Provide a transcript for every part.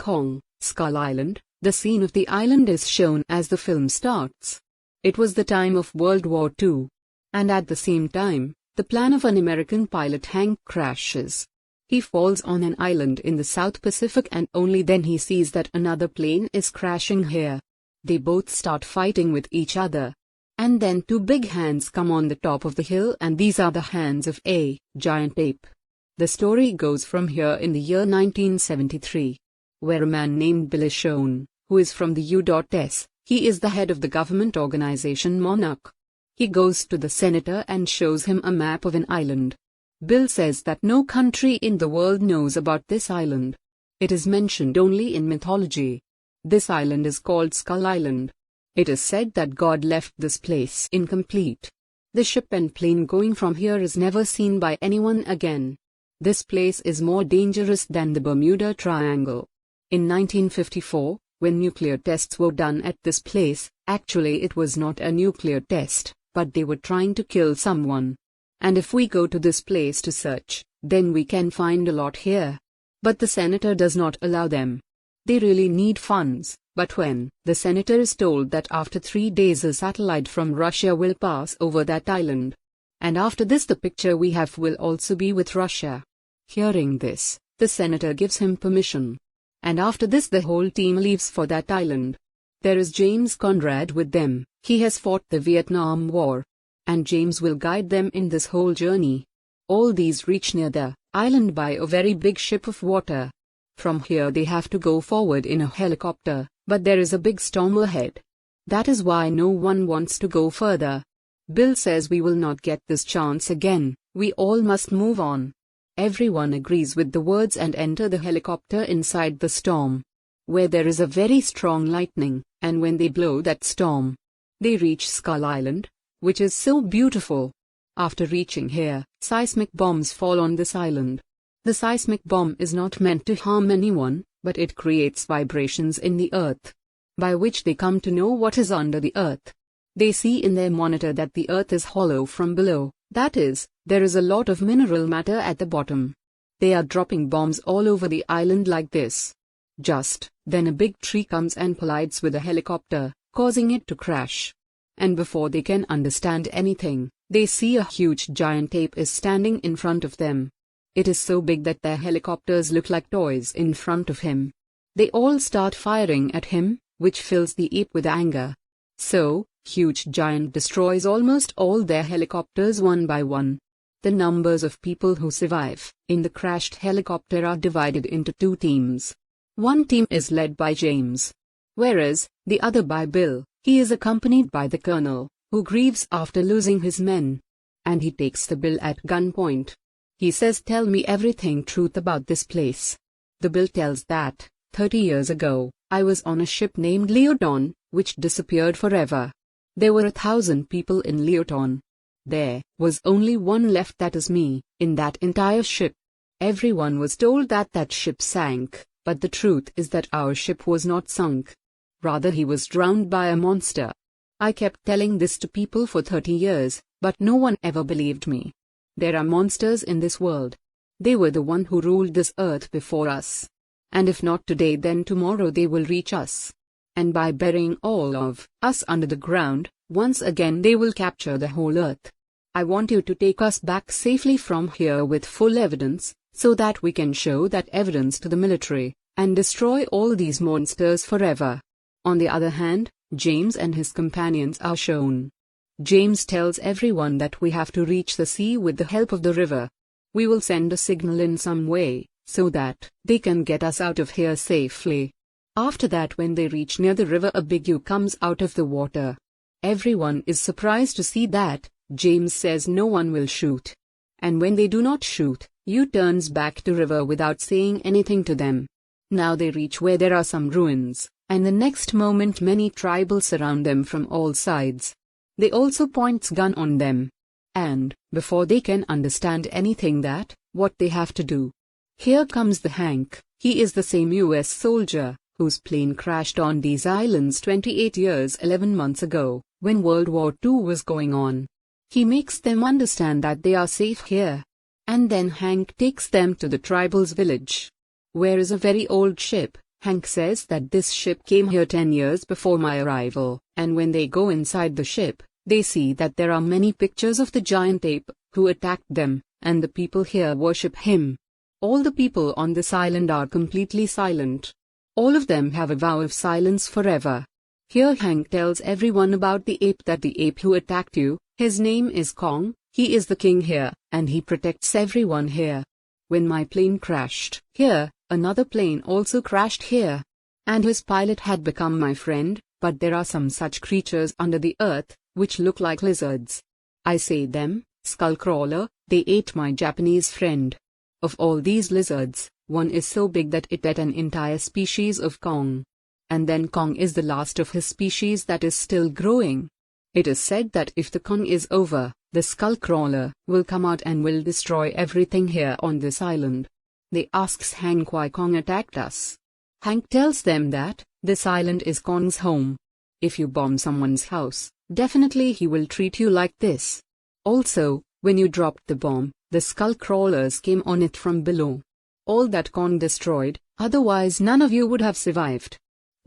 Kong, Skull Island. The scene of the island is shown as the film starts. It was the time of World War II. And at the same time, the plane of an American pilot Hank crashes. He falls on an island in the South Pacific and only then he sees that another plane is crashing here. They both start fighting with each other. And then two big hands come on the top of the hill and these are the hands of a giant ape. The story goes from here in the year 1973, where a man named Bill is shown, who is from the U.S. He is the head of the government organization Monarch. He goes to the senator and shows him a map of an island. Bill says that no country in the world knows about this island. It is mentioned only in mythology. This island is called Skull Island. It is said that God left this place incomplete. The ship and plane going from here is never seen by anyone again. This place is more dangerous than the Bermuda Triangle. In 1954, when nuclear tests were done at this place, actually it was not a nuclear test, but they were trying to kill someone. And if we go to this place to search, then we can find a lot here. But the senator does not allow them. They really need funds, but when the senator is told that after 3 days a satellite from Russia will pass over that island. And after this the picture we have will also be with Russia. Hearing this, the senator gives him permission. And after this the whole team leaves for that island. There is James Conrad with them. He has fought the Vietnam War. And James will guide them in this whole journey. All these reach near the island by a very big ship of water. From here they have to go forward in a helicopter, but there is a big storm ahead. That is why no one wants to go further. Bill says we will not get this chance again, we all must move on. Everyone agrees with the words and enter the helicopter inside the storm, where there is a very strong lightning, and when they blow that storm, they reach Skull Island, which is so beautiful. After reaching here, seismic bombs fall on this island. The seismic bomb is not meant to harm anyone, but it creates vibrations in the earth, by which they come to know what is under the earth. They see in their monitor that the earth is hollow from below, that is, there is a lot of mineral matter at the bottom. They are dropping bombs all over the island like this. Just then a big tree comes and collides with a helicopter, causing it to crash. And before they can understand anything, they see a huge giant ape is standing in front of them. It is so big that their helicopters look like toys in front of him. They all start firing at him, which fills the ape with anger. So, huge giant destroys almost all their helicopters one by one. The numbers of people who survive in the crashed helicopter are divided into 2 teams. One team is led by James, whereas the other by Bill. He is accompanied by the colonel, who grieves after losing his men. And he takes the Bill at gunpoint. He says, "Tell me everything truth about this place." The Bill tells that, 30 years ago, I was on a ship named Leoton, which disappeared forever. There were 1,000 people in Leoton. There was only one left, that is me, in that entire ship. Everyone was told that that ship sank, but the truth is that our ship was not sunk. Rather he was drowned by a monster. I kept telling this to people for 30 years, but no one ever believed me. There are monsters in this world. They were the one who ruled this earth before us. And if not today then tomorrow they will reach us. And by burying all of us under the ground, once again they will capture the whole earth. I want you to take us back safely from here with full evidence, so that we can show that evidence to the military, and destroy all these monsters forever. On the other hand, James and his companions are shown. James tells everyone that we have to reach the sea with the help of the river. We will send a signal in some way, so that they can get us out of here safely. After that, when they reach near the river, a big U comes out of the water. Everyone is surprised to see that. James says no one will shoot. And when they do not shoot, U turns back to river without saying anything to them. Now they reach where there are some ruins. And the next moment many tribals surround them from all sides. They also points gun on them. And, before they can understand anything that, what they have to do. Here comes the Hank. He is the same US soldier, whose plane crashed on these islands 28 years 11 months ago, when World War II was going on. He makes them understand that they are safe here. And then Hank takes them to the tribal's village, where is a very old ship, Hank says that this ship came here 10 years before my arrival, and when they go inside the ship, they see that there are many pictures of the giant ape, who attacked them, and the people here worship him. All the people on this island are completely silent. All of them have a vow of silence forever. Here Hank tells everyone about the ape who attacked you. His name is Kong, he is the king here, and he protects everyone here. When my plane crashed here, another plane also crashed here. And his pilot had become my friend, but there are some such creatures under the earth, which look like lizards. I say them, Skullcrawler, they ate my Japanese friend. Of all these lizards, one is so big that it ate an entire species of Kong. And then Kong is the last of his species that is still growing. It is said that if the Kong is over, the Skullcrawler will come out and will destroy everything here on this island. They asks Hank why Kong attacked us. Hank tells them that this island is Kong's home. If you bomb someone's house, definitely he will treat you like this. Also, when you dropped the bomb, the Skullcrawlers came on it from below. All that Kong destroyed, otherwise none of you would have survived.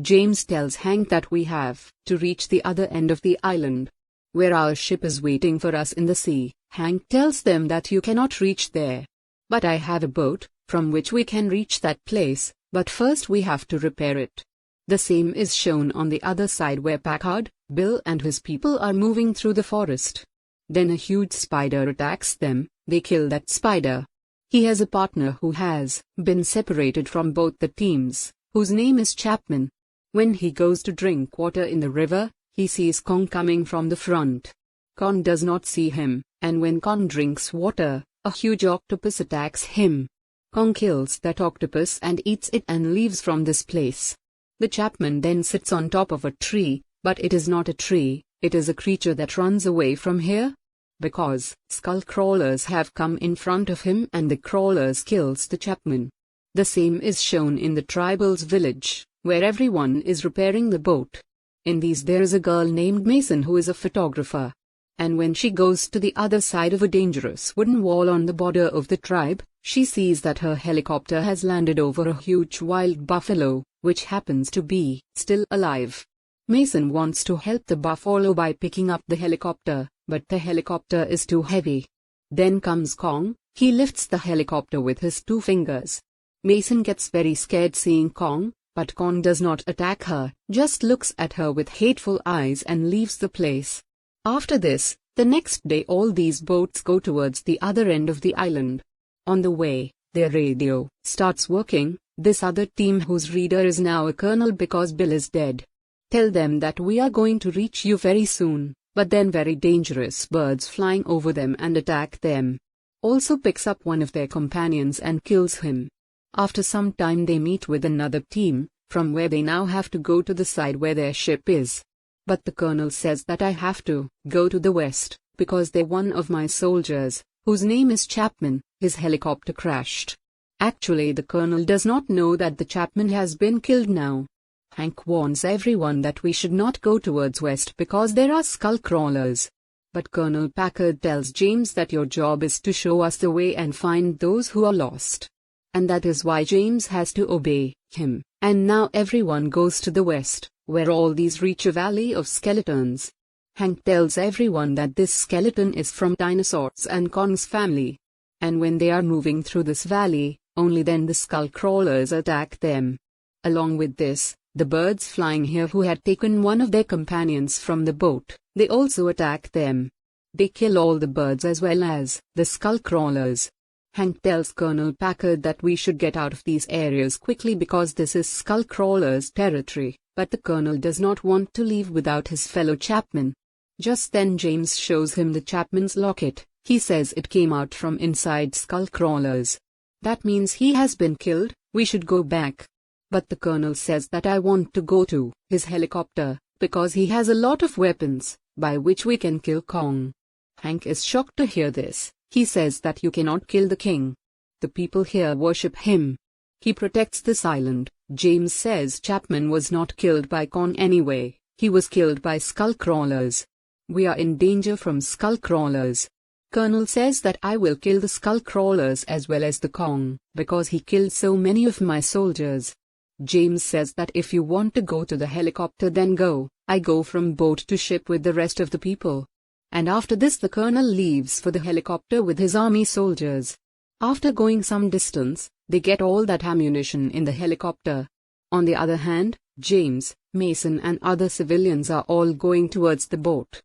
James tells Hank that we have to reach the other end of the island, where our ship is waiting for us in the sea. Hank tells them that you cannot reach there. But I have a boat, from which we can reach that place, but first we have to repair it. The same is shown on the other side where Packard, Bill and his people are moving through the forest. Then a huge spider attacks them, they kill that spider. He has a partner who has been separated from both the teams, whose name is Chapman. When he goes to drink water in the river, he sees Kong coming from the front. Kong does not see him, and when Kong drinks water, a huge octopus attacks him. Kong kills that octopus and eats it and leaves from this place. The Chapman then sits on top of a tree, but it is not a tree, it is a creature that runs away from here. Because Skullcrawlers have come in front of him and the crawlers kills the Chapman. The same is shown in the tribal's village, where everyone is repairing the boat. In these there is a girl named Mason who is a photographer. And when she goes to the other side of a dangerous wooden wall on the border of the tribe, she sees that her helicopter has landed over a huge wild buffalo, which happens to be still alive. Mason wants to help the buffalo by picking up the helicopter, but the helicopter is too heavy. Then comes Kong, he lifts the helicopter with his 2 fingers. Mason gets very scared seeing Kong, but Kong does not attack her, just looks at her with hateful eyes and leaves the place. After this, the next day all these boats go towards the other end of the island. On the way, their radio starts working. This other team whose reader is now a colonel because Bill is dead. Tell them that we are going to reach you very soon, but then very dangerous birds flying over them and attack them. Also picks up one of their companions and kills him. After some time they meet with another team, from where they now have to go to the side where their ship is. But the colonel says that I have to go to the west, because they're one of my soldiers, whose name is Chapman, his helicopter crashed. Actually the colonel does not know that the Chapman has been killed now. Hank warns everyone that we should not go towards west because there are Skullcrawlers. But Colonel Packard tells James that your job is to show us the way and find those who are lost. And that is why James has to obey him. And now everyone goes to the west, where all these reach a valley of skeletons. Hank tells everyone that this skeleton is from dinosaurs and Kong's family. And when they are moving through this valley, only then the Skullcrawlers attack them. Along with this, the birds flying here who had taken one of their companions from the boat, they also attack them. They kill all the birds as well as the Skullcrawlers. Hank tells Colonel Packard that we should get out of these areas quickly because this is Skullcrawlers' territory, but the colonel does not want to leave without his fellow Chapman. Just then James shows him the Chapman's locket. He says it came out from inside Skullcrawlers. That means he has been killed, we should go back. But the colonel says that I want to go to his helicopter, because he has a lot of weapons, by which we can kill Kong. Hank is shocked to hear this. He says that you cannot kill the king. The people here worship him. He protects this island. James says Chapman was not killed by Kong anyway, he was killed by Skullcrawlers. We are in danger from Skullcrawlers. Colonel says that I will kill the Skullcrawlers as well as the Kong, because he killed so many of my soldiers. James says that if you want to go to the helicopter then go. I go from boat to ship with the rest of the people. And after this the colonel leaves for the helicopter with his army soldiers. After going some distance, they get all that ammunition in the helicopter. On the other hand, James, Mason and other civilians are all going towards the boat.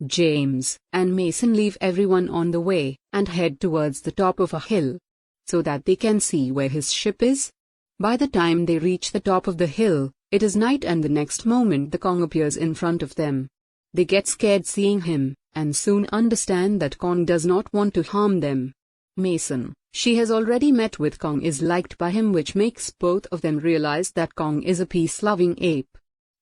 James and Mason leave everyone on the way and head towards the top of a hill, so that they can see where his ship is. By the time they reach the top of the hill, it is night and the next moment the Kong appears in front of them. They get scared seeing him, and soon understand that Kong does not want to harm them. Mason, she has already met with Kong, is liked by him, which makes both of them realize that Kong is a peace-loving ape.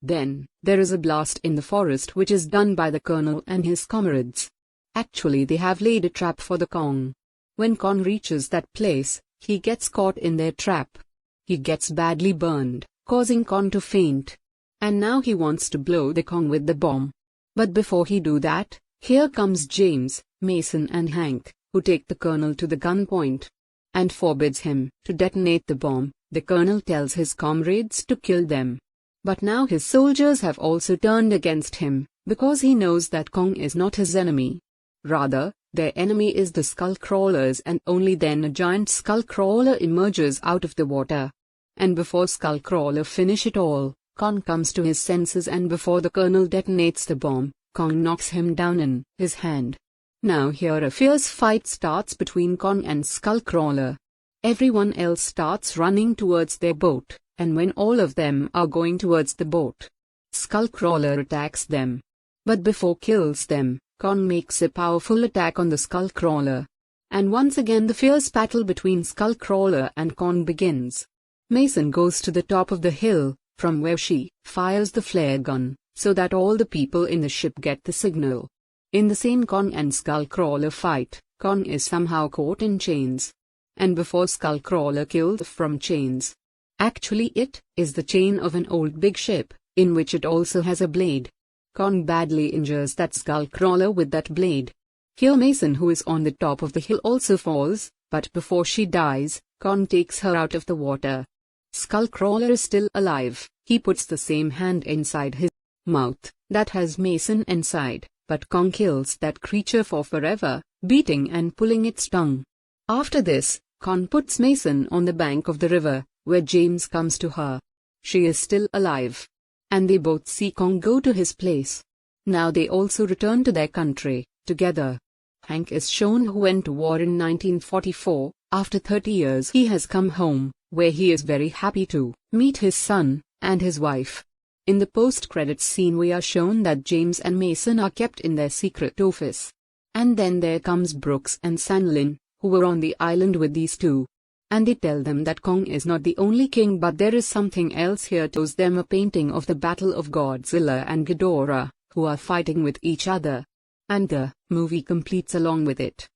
Then, there is a blast in the forest which is done by the colonel and his comrades. Actually they have laid a trap for the Kong. When Kong reaches that place, he gets caught in their trap. He gets badly burned, causing Kong to faint. And now he wants to blow the Kong with the bomb. But before he do that, here comes James, Mason and Hank, who take the colonel to the gunpoint and forbids him to detonate the bomb. The colonel tells his comrades to kill them. But now his soldiers have also turned against him, because he knows that Kong is not his enemy. Rather, their enemy is the skull crawlers, and only then a giant skull crawler emerges out of the water. And before skull crawler finish it all, Kong comes to his senses, and before the colonel detonates the bomb, Kong knocks him down in his hand. Now here a fierce fight starts between Kong and Skullcrawler. Everyone else starts running towards their boat, and when all of them are going towards the boat, Skullcrawler attacks them. But before kills them, Kong makes a powerful attack on the Skullcrawler. And once again the fierce battle between Skullcrawler and Kong begins. Mason goes to the top of the hill, from where she fires the flare gun, so that all the people in the ship get the signal. In the same Kong and Skullcrawler fight, Kong is somehow caught in chains. And before Skullcrawler killed from chains, actually it is the chain of an old big ship, in which it also has a blade. Kong badly injures that Skullcrawler with that blade. Here Mason, who is on the top of the hill, also falls, but before she dies, Kong takes her out of the water. Skullcrawler is still alive. He puts the same hand inside his mouth that has Mason inside, but Kong kills that creature for forever, beating and pulling its tongue. After this, Kong puts Mason on the bank of the river, where James comes to her. She is still alive. And they both see Kong go to his place. Now they also return to their country, together. Hank is shown, who went to war in 1944. After 30 years he has come home, where he is very happy to meet his son and his wife. In the post-credits scene we are shown that James and Mason are kept in their secret office. And then there comes Brooks and Sanlin, who were on the island with these two. And they tell them that Kong is not the only king, but there is something else here. Shows them a painting of the Battle of Godzilla and Ghidorah, who are fighting with each other. And the movie completes along with it.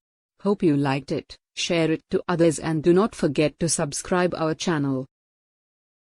Hope you liked it, share it to others, and do not forget to subscribe our channel.